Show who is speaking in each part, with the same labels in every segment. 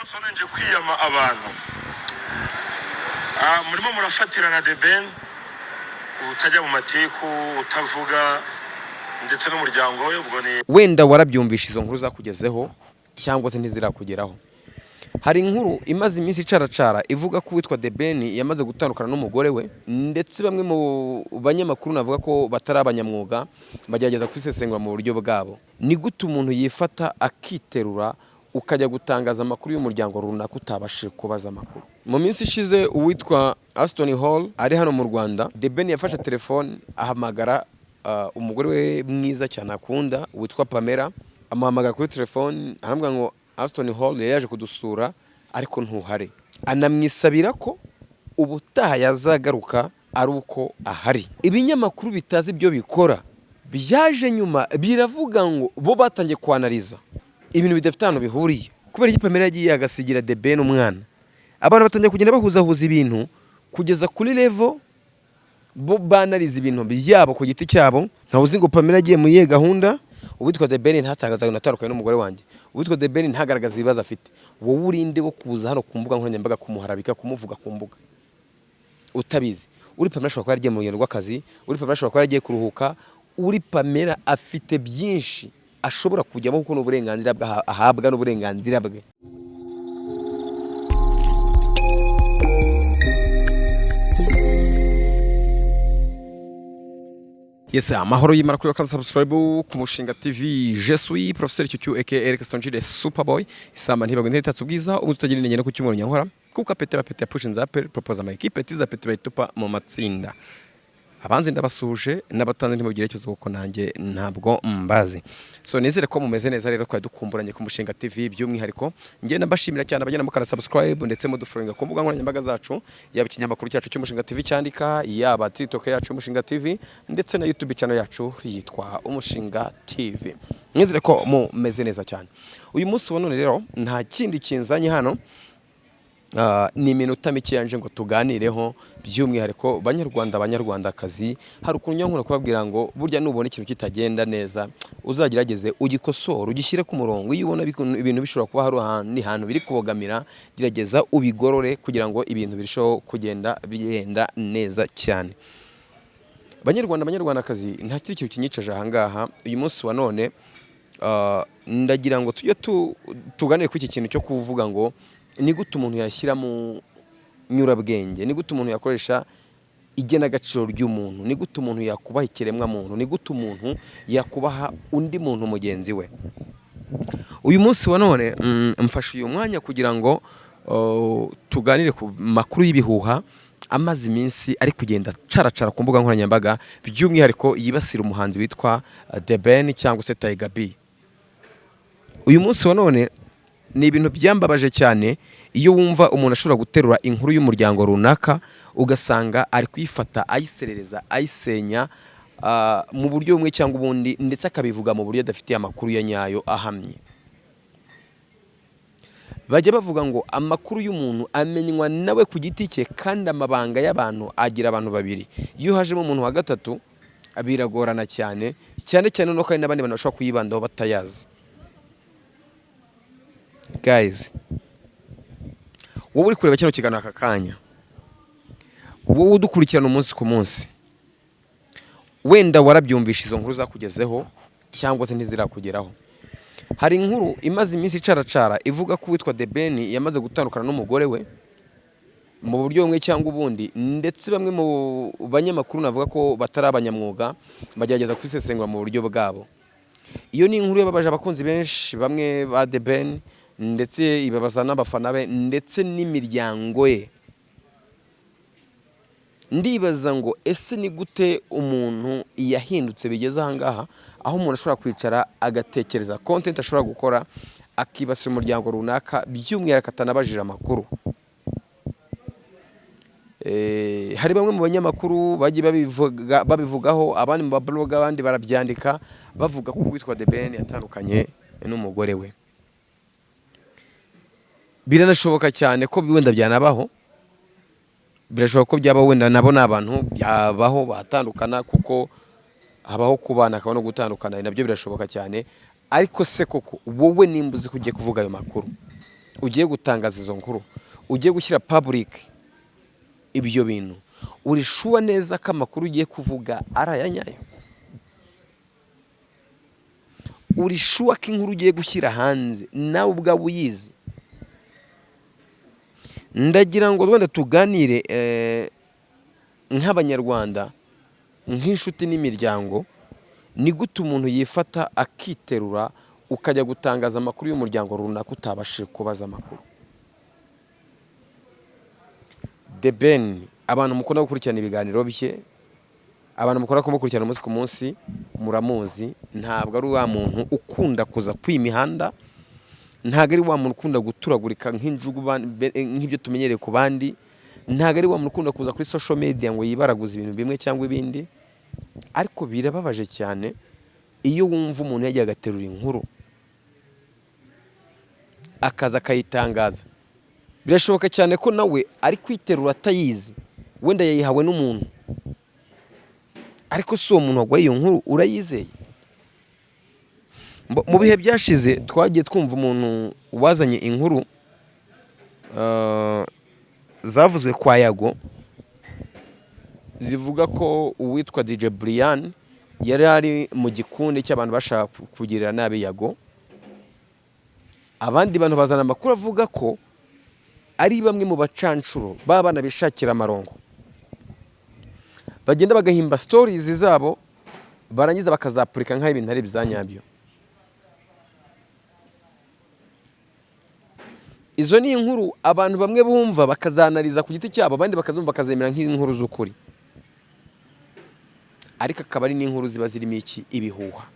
Speaker 1: Sone nje kwiyama abantu murimo murafatirana The Ben utajya mu mateko utavuga ndetse n'umuryango we ubwo ni
Speaker 2: wenda warabyumvisha izo nkuru zakugezeho cyangwa se ntizirakugeraho. Hari inkuru imaze iminsi icaracara ivuga ko witwa The Ben yamaze gutandukana n'umugore we, ndetse bamwe mu banyamakuru navuga ko batari abanyamwuga bagerageza kwisesengura mu buryo bwabo. Ni gute umuntu yifata akiterura ukajya gutangaza amakuru y'umuryango runaka utabashije kubaza amakuru? Mu minsi ishize uwitwa Aston Hall ari hano mu Rwanda, The Ben yafashe telefone ahamagara umugore we mwiza cyane akunda witwa Pamela, amuhamagara kuri telefone arambwira ngo Aston Hall yaje kudusura ariko ntuhare, anamwisabira ko ubutaha yazagaruka ari uko ahari. Ibinyamakuru bitazi ibyo bikora byaje nyuma biravuga ngo bo batangiye kwanariza ibintu bidafite hano bihuriye. Kubera iki Pamela yagiye agasigira The Ben umwana, abantu batangiye kugenda bahuzahuza ibintu kugeza kuri level bo banariza ibintu byabo ku giti cyabo. Ntawuzi ngo Pamela agiye mu yihe gahunda, uwitwa The Ben ntatangaza natandukanye n'umugore wanjye, uwitwa The Ben ntagaragaza ibibazo afite. Wowe urinde wo kuza hano ku mbuga nkoranyambaga kumuharabika, kumuvuga ku mbuga utabizi? Uri Pamela ashobora kuba yaragiye mu rugendo rw'akazi, uri Pamela ashobora kuba yaragiye kuruhuka, uri Pamela afite byinshi ashobora kujyamo kuko n'uburenganzira ahabwa n'uburenganzira bwe. Yes, amahoro y'Imana kuri wakaza subscribe ku Mushinga TV. Je suis professeur Chuchu aka Eric Stonjide Superboy. Isamba ntibagwe ntitatse ubwiza ubutagira ingene ku cyumuro nyankora kuko apete bapete push nzape propose ama equipe tiza pete bayitupa mu matsinda. Abanzi ndabasuje n'abatanze ntibugire cyo kuko nanjye ntabwo mbazi. So nizere ko mumeze neza rero kwa dukumburanye ku Mushinga TV by'umwihariko. Ngiye nabashimira cyane abajyana mukara subscribe ndetse muduforinga ku mbuga nkoranyambaga zacu, yaba ikinyamakuru cyacu cy'Umushinga TV cyandika, yaba TikTok yacu Umushinga TV ndetse na YouTube channel yacu yitwa Umushinga TV. Nizere ko mumeze neza cyane. Uyu munsi wa none rero nta kindi kinzanye hano, ni iminota mike yanje ngo tuganireho by'umwihariko banyarwandakazi. Hari ukuntu nyankura kubabwira ngo burya nubona ikintu kitagenda neza uzagerageze ugikosora ugishyire ku murongo. Iyo ubona ibintu bishobora kuba hari hantu biri kubogamira, gerageza ubigorore kugira ngo ibintu birisho kugenda bigenda neza cyane. Banyarwandakazi, nta kindi kintu kinyicaje aha ngaha uyu munsi wa none. Ndagira ngo tujye tuganire ku iki kintu cyo kuvuga ngo ni gute umuntu yashyira mu nyurabwenge, ni gute umuntu yakoresha igena agaciro ry'umuntu, ni gute umuntu yakubaha ikiremwa muntu, ni gute umuntu yakubaha undi muntu mugenzi we. Uyu munsi wa none mfashe uyu mwanya kugira ngo tuganire ku makuru y'ibihuha amaze iminsi ari kugenda caracara ku mbuga nkoranyambaga, by'umwihariko yibasira umuhanzi witwa The Ben cyangwa se Tiger B. Uyu munsi wa none ni ibintu byambabaje cyane iyo wumva umuntu ashobora guterura inkuru y'umuryango runaka ugasanga ari kwifata ayiserereza ayisenya mu buryo bumwe cyangwa ubundi, ndetse akabivuga mu buryo adafitiye amakuru ya nyayo ahamye. Bajya bavuga ngo amakuru y'umuntu amenywa nawe ku giti cye, kandi amabanga y'abantu agira abantu babiri. Iyo hajemo umuntu wa gatatu biragorana cyane no kandi n'abandi bantu bashobora kuyibandaho batayazi. Guys, wowe uri kureba kino kiganiro aka kanya, wowe udukurikirana umunsi ku munsi, wenda warabyumvisha izo nkuru zakugezeho cyangwa se ntizirakugeraho. Hari inkuru imaze iminsi icaracara ivuga ko witwa The Ben yamaze gutandukana n'umugore we mu buryo bumwe cyangwa ubundi, ndetse bamwe mu banyamakuru navuga ko batari abanyamwuga bagerageza kwisesengura mu buryo bwabo. Iyo ni inkuru yababaje abakunzi benshi bamwe ba The Ben, ndetse ibabaza n'abafana be ndetse n'imiryango ye. Ndibaza ngo ese ni gute umuntu yahindutse bigeze aha ngaha aho umuntu ashobora kwicara agatekereza content ashobora gukora akibasira umuryango runaka, by'umwihariko atanabajije amakuru. Hari bamwe mu banyamakuru bagiye babivugaho, abandi mu bablog, abandi barabyandika bavuga ko witwa The Ben yatandukanye n'umugore we. Biranashoboka cyane ko wenda byanabaho, birashoboka ko byaba wenda nabo n'abantu byabaho batandukana, kuko habaho kubana akaba no gutandukana, nabyo birashoboka cyane. Ariko se koko wowe nimbuze kugiye kuvuga ayo makuru, ugiye gutangaza izo nkuru, ugiye gushyira public ibyo bintu, uri shuwa neza ko amakuru ugiye kuvuga ari aya nyayo? Uri shuwa ko inkuru ugiye gushyira hanze nawe ubwawe uyizi? Ndagira ngo wenda tuganire nk'abanyarwanda, nk'inshuti n'imiryango, ni gute umuntu yifata akiterura ukajya gutangaza amakuru y'umuryango runaka utabashije kubaza amakuru. The Ben, abantu mukunda gukurikirana ibiganiro bye, abantu mukora kumukurikirana umunsi ku munsi, muramuzi, ntabwo ari wa muntu ukunda kuza kw'imihanda, ntabwo ari wa muntu ukunda guturagurika nk'injugu nk'ibyo tumenyereye ku bandi, ntabwo ari wa muntu ukunda kuza kuri social media ngo yibaraguze ibintu bimwe cyangwa ibindi. Ariko birababaje cyane iyo wumva umuntu yagiye agaterura inkuru akaza akayitangaza. Birashoboka cyane ko nawe ari kwiterura atayizi, wenda yayihawe n'umuntu, ariko si uwo muntu wagwaye iyo nkuru urayizeye. Mu bihe byashize twagiye twumva umuntu wazanye inkuru zavuzwe kwa Yago, zivuga ko uwitwa DJ Brian yari ari mu gikundi cy'abantu bashaka kugirira nabi Yago. Abandi bantu bazana amakuru avuga ko ari bamwe mu bacancuro b'abana bishakira amarongo, bagenda bagahimba stories zabo, barangiza bakazapurika nk'ibintu ari bizanyabyo. Izo ni inkuru abantu bamwe bumva bakazanariza ku giti cyabo, abandi bakazumva bakazemera nk'inkuru z'ukuri, ariko akaba ari n'inkuru ziba zirimo ibihuha.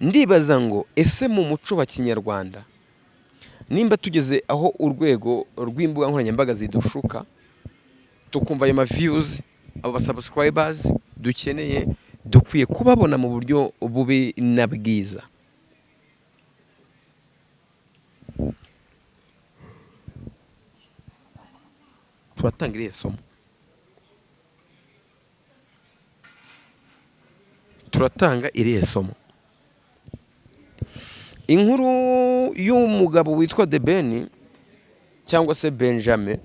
Speaker 2: Ndibaza ngo ese mu muco wa Kinyarwanda nimba tugeze aho urwego rw'imbuga nkoranyambaga zidushuka, tukumva ayo views, abo subscribers dukeneye, dukwiye kubabona mu buryo bubi na bwiza. Turatanga irihe somo? Turatanga irihe somo? Inkuru y'umugabo witwa The Ben cyangwa se Benjamin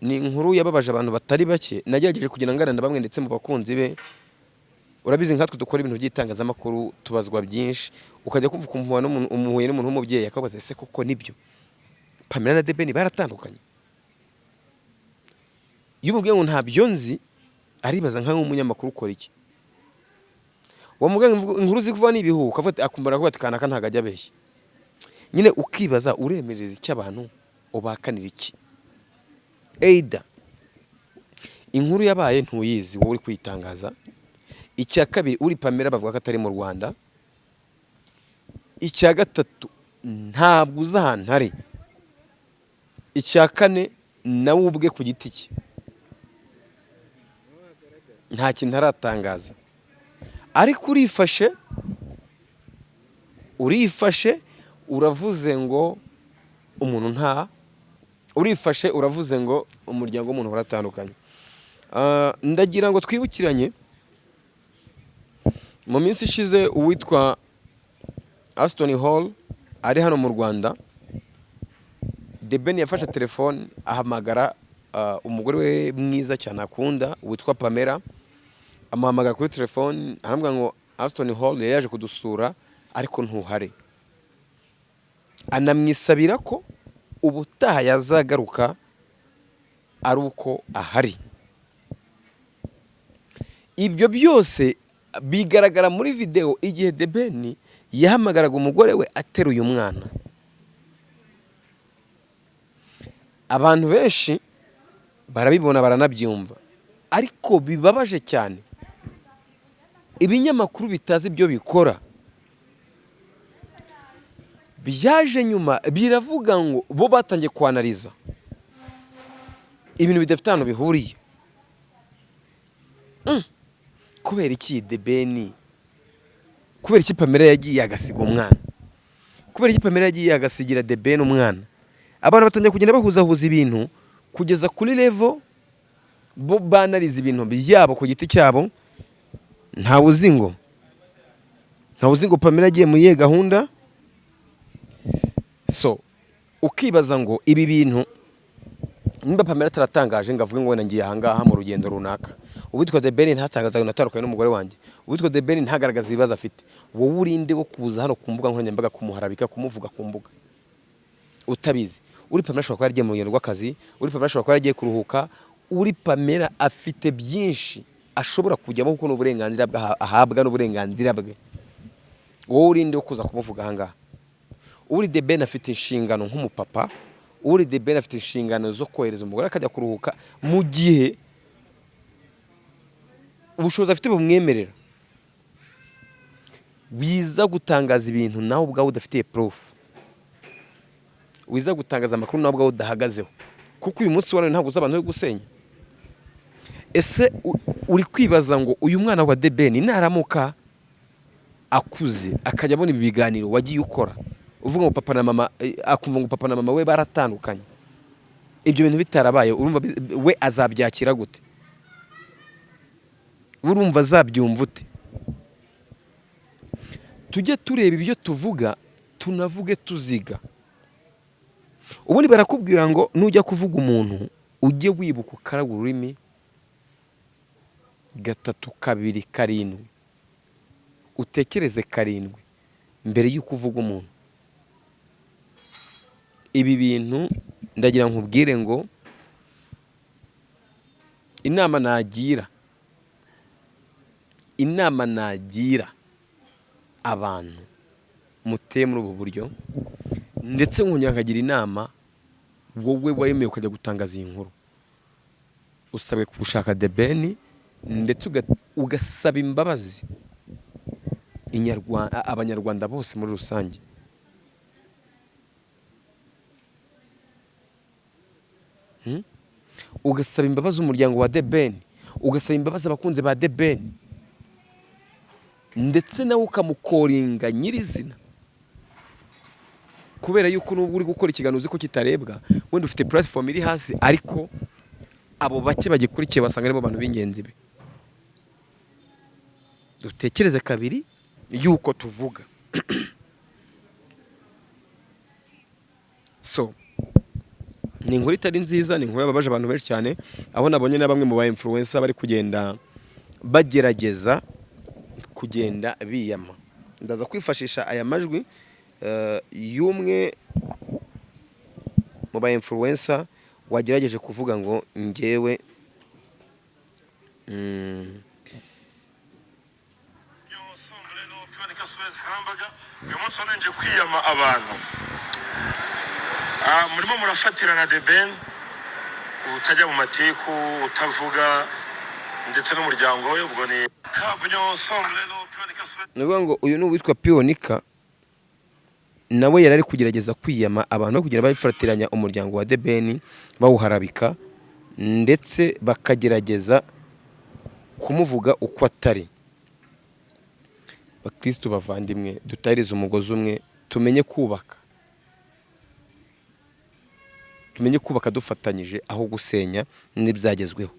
Speaker 2: ni inkuru yababaje abantu batari bake. Nagerageje kugira ngaranda bamwe ndetse mu bakunzi be. Urabizi nkatwe dukora ibintu by'itangazamakuru tubazwa byinshi, ukajya kumva ukumva umuhuye n'umuntu w'umubyeyi akabaza ese koko nibyo Pamela na The Ben baratandukanye? Iyo umubwiye ngo ntabyo nzi, aribaza nkaho umunyamakuru ukora iki. Wamuganga inkuru zikuva n'ibihu ukavuga akumbara ko batikana ntago ajya abeshya. Nyine ukibaza uremereza iki abantu ubakanira iki? Eida inkuru yabaye ntuyizi wowe uri kwitangaza. Icya kabiri uri Pamela bavuga ko atari mu Rwanda. Icya gatatu ntabwo uza ahantu hari. Icya kane nawe ubwe ku giti cye nta kintu aratangaza, ariko urifashe uravuze ngo umuntu nta, urifashe uravuze ngo umuryango w'umuntu baratandukanye. Ndagira ngo twibukiranye mu minsi ishize uwitwa Aston Hall ari hano mu Rwanda. The Ben yafashe telefone ahamagara umugore we mwiza cyane akunda witwa Pamela, amuhamagara kuri telefone arambwira ngo Aston Hall yaje kudusura ariko ntuhare, anamwisabira ko ubutaha yazagaruka ari uko ahari. Ibyo byose bigaragara muri video igihe The Ben yahamagaraga umugore we ateruye umwana. Abantu benshi barabibona baranabyumva, ariko bibabaje cyane ibinyamakuru bitazi ibyo bikora byaje nyuma biravuga ngo bo batangiye kwanariza ibintu bidafite ahantu bihuriye. Kubera iki The Ben, kubera iki Pamela yagiye agasiga umwana, kubera iki Pamela yagiye agasigira The Ben umwana? Abantu batangiye kugenda bahuzahuza ibintu kugeza kuri level bo banariza ibintu byabo ku giti cyabo. Ntawe uzi ngo Pamela agiye mu ye gahunda, so ukibaza ngo ibi bintu nimba Pamela ataratangaje ngo avuge ngo wenda ngiye ahangaha mu rugendo runaka, uwitwa The Ben ntatangaza ngo natandukanye n'umugore wanjye, uwitwa The Ben ntagaragaza ibibazo afite, wowe urinde wo kuza hano ku mbuga nkoranyambaga kumuharabika, kumuvuga ku mbuga utabizi. Uri Pamela ashobora kuba yaragiye mu rugendo rw'akazi, uri Pamela ashobora kuba yaragiye kuruhuka, uri Pamela afite byinshi ashobora kujyamo kuko n'uburenganzira ahabwa n'uburenganzira bwe. Wowe urinde wo kuza kumuvuga ahangaha. Uri The Ben afite inshingano nk'umupapa, uri The Ben afite inshingano zo kohereza umugore akajya kuruhuka mu gihe ubushobozi afite bumwemerera. Wiza gutangaza ibintu nawe ubwawe udafitiye proof, wiza gutangaza amakuru nawe ubwawe udahagazeho, kuko uyu munsi wari ntabwo uzabantu yo gusenya. Ese uri kwibaza ngo uyu mwana wa The Ben naramuka akuze akajya abona ibi biganiro wagiye ukora, uvuga ngo papa na mama, akumva ngo papa na mama we baratandukanye, ibyo bintu bitarabaye, urumva we azabyakira gute? Urumva azabyumva ute? Tujye tureba ibyo tuvuga, tunavuge tuziga. Ubundi barakubwira ngo nujya kuvuga umuntu ujye wibuka ukaraga ururimi 3, 2, 7, utekereze 7 mbere y'uko uvuga umuntu. Ibi bintu ndagira nkubwire ngo inama nagira abantu muteye muri ubu buryo, ndetse nkongera nkagira inama wowe wayemeye ukajya gutangaza iyi nkuru, usabwe gushaka The Ben ndetse ugasaba imbabazi abanyarwanda bose muri rusange. Ugasaba imbabazi umuryango wa The Ben, ugasaba imbabazi abakunzi ba The Ben, ndetse nawe ukamukoringa nyirizina, kubera yuko n'ubu uri gukora ikiganiro uzi ko kitarebwa, wenda ufite platform iri hasi, ariko abo bake bagikurikiye basanga aribo bantu b'ingenzi be. Dutekereze 2 yuko tuvuga. So ni inkuru itari nziza, ni inkuru yababaje abantu benshi cyane, aho nabonye na bamwe mu ba influencer bari kugenda bagerageza kugenda biyama. Ndaza kwifashisha aya majwi y'umwe mu ba influencer wagerageje kuvuga ngo ngewe
Speaker 1: uyu munsi nje kwiyama abantu. Murimo murafatirana The Ben utajya mu matiku, utavuga, ndetse n'umuryango we, ubwo ni
Speaker 2: nuvuga ngo uyu ni uwitwa Pionika, nawe yari ari kugerageza kwiyama abantu no kugira babifatiranya umuryango wa The Ben bawuharabika, ndetse bakagerageza kumuvuga uko atari. Bakristo bavandimwe, dutahirize umugozi umwe, tumenye kubaka dufatanyije aho gusenya n'ibyagezweho.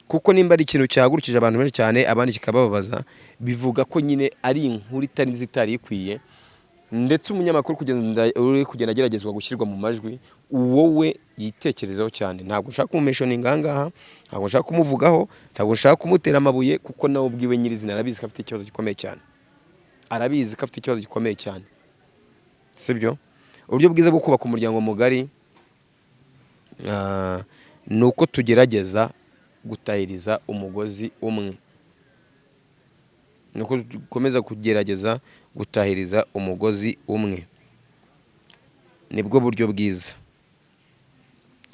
Speaker 2: Kuko nimba ari ikintu cyahagurukije abantu benshi cyane, abandi kikababaza, bivuga ko nyine ari inkuru itari nziza, itari ikwiye, ndetse umunyamakuru uri kugenda ageragezwa gushyirwa mu majwi, wowe yitekerezaho cyane. Ntabwo nshaka kumumeshoninga ahangaha, ntabwo nshaka kumuvugaho, ntabwo nshaka kumutera amabuye, kuko nawe ubwiwe nyirizina arabizi ko afite ikibazo gikomeye cyane. Sibyo? Uburyo bwiza bwo kubaka umuryango mugari ni uko tugerageza gutahiriza umugozi umwe, nuko dukomeza kugerageza gutahiriza umugozi umwe, nibwo buryo bwiza.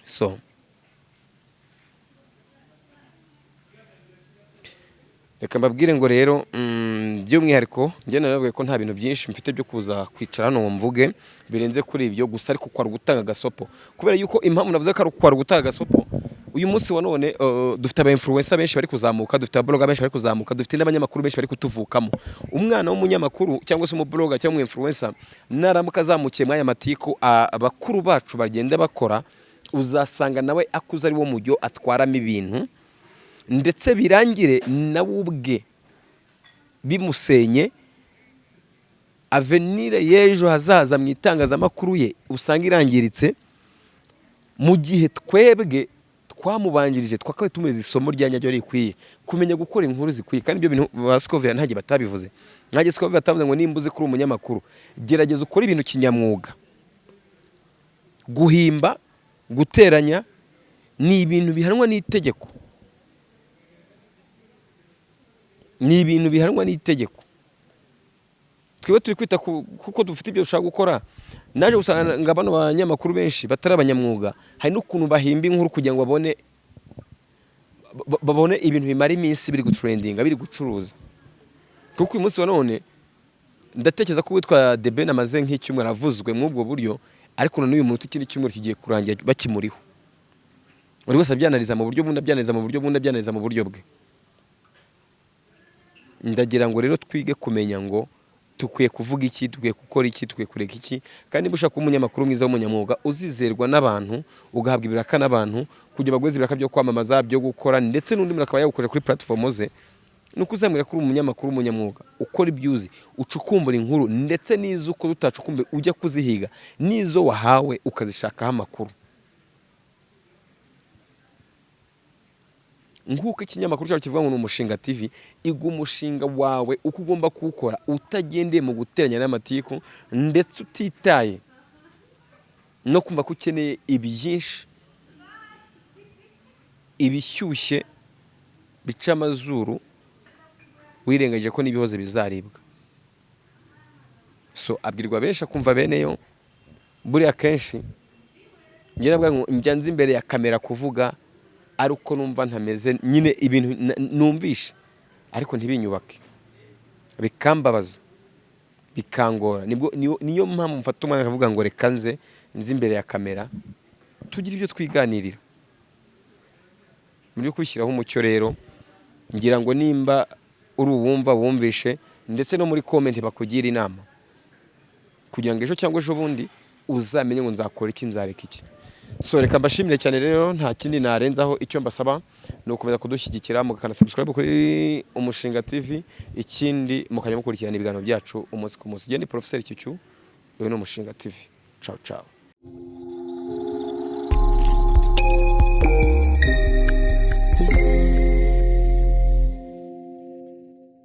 Speaker 2: So reka mbabwire ngo rero by'umwihariko njye naravuga ko nta bintu byinshi mfite byo kuza kwicara hano ngo mvuge birenze kuri ibyo gusa, ariko kwari gutanga gasopo, kubera yuko impamvu navuze ko ari kwari gutanga gasopo. Uyu munsi wa none dufite aba influencer benshi bari kuzamuka, dufite ababloga benshi bari kuzamuka, dufite n'abanyamakuru benshi bari kutuvukamo. Umwana w'umunyamakuru cyangwa se umubloga cyangwa influencer naramuka azamukiye mwaya matiku abakuru bacu bagenda bakora, uzasanga nawe akuze ari wo mujyo atwaramo ibintu, ndetse birangire nawe ubwe bimusenye avenir y'ejo hazaza mu itangazamakuru ye usanga irangiritse, mu gihe twebwe twamubanjirije twakabaye tumeze isomo rya nyaryo rikwiye kumenya gukora inkuru zikwiye. Kandi ibyo bintu ba Scovia ntagiye batabivuze, nkaje Scovia atavuze ngo nimbuze kuri umunyamakuru, gerageza ukora ibintu kinyamwuga. Guhimba, guteranya ni ibintu bihanwa n'itegeko, ni ibintu bihanwa n'itegeko. Twiwe turi kwita kuko dufite ibyo dushaka gukora. Naje usanga bano banyamakuru benshi batari abanyamwuga, hari n'ukuntu bahimba inkuru kugira ngo babone ibintu bimara iminsi biri gutrendinga, biri gucuruza. Kuko uyu munsi wa none ndatekereza ko witwa The Ben amaze nk'icyumweru aravuzwe mu ubwo buryo, ariko none uyu muntu ikindi cyumweru kigiye kurangira bakimuriho. Buri wese abyanaliza mu buryo bundi, abyanaliza mu buryo bundi, abyanaliza mu buryo bwe. Ndagira ngo rero twige kumenya ngo tukwiye kuvuga iki, tukwiye gukora iki, tukwiye kureka iki. Kandi niba ushaka umunyamakuru mwiza w'umunyamwuga uzizerwa n'abantu, ugahabwa ibiraka n'abantu, kugira bagweze ibiraka byo kwamamaza, byo gukora, ndetse n'undi muntu akaba yagukoresha kuri platform ze, nuko uzamwira kuri umunyamakuru w'umunyamwuga ukora ibyuzi, ucukumbura inkuru, ndetse n'izo uko utacukumbe ujya kuzihiga, n'izo wahawe ukazishakaho amakuru. Nguko ikinyamakuru cyacu kivuga ngo n'umushinga TV, igu umushinga wawe uko ugomba kuwukora utagendeye mu guteranya n'amatiku, ndetse utitaye no kumva ko ukeneye ibyinshi ibishyushye bica amazuru, wirengagije ko n'ibihoze bizaribwa. So abwirwa benshi akumva beneyo, buriya kenshi ngira ngo njyanze imbere ya kamera kuvuga ari uko numva ntameze nyine ibintu numvishe, ariko ntibinyubake, bikambabaza, bikangora. Niyo mpamvu mfata umwanya akavuga ngo reka nzi imbere ya kamera tugira ibyo twiganirira. Muri kwishyiraho umucyo rero, ngira ngo nimba uri uwumva wumvishe, ndetse no muri comment bakugira inama kugira ngo ejo cyangwa ejo bundi uzamenye ngo nzakora iki, nzareka iki. So reka mbashimire cyane rero, nta kindi narenzaho. Icyo mbasaba ni ukomeza kudushyigikira, mugakana subscribe kuri Umushinga TV, ikindi mukajya mukurikirana ibiganiro byacu umunsi ku munsi. Ndi Professeur Cyucyu, uyu ni Umushinga TV. Ciao ciao.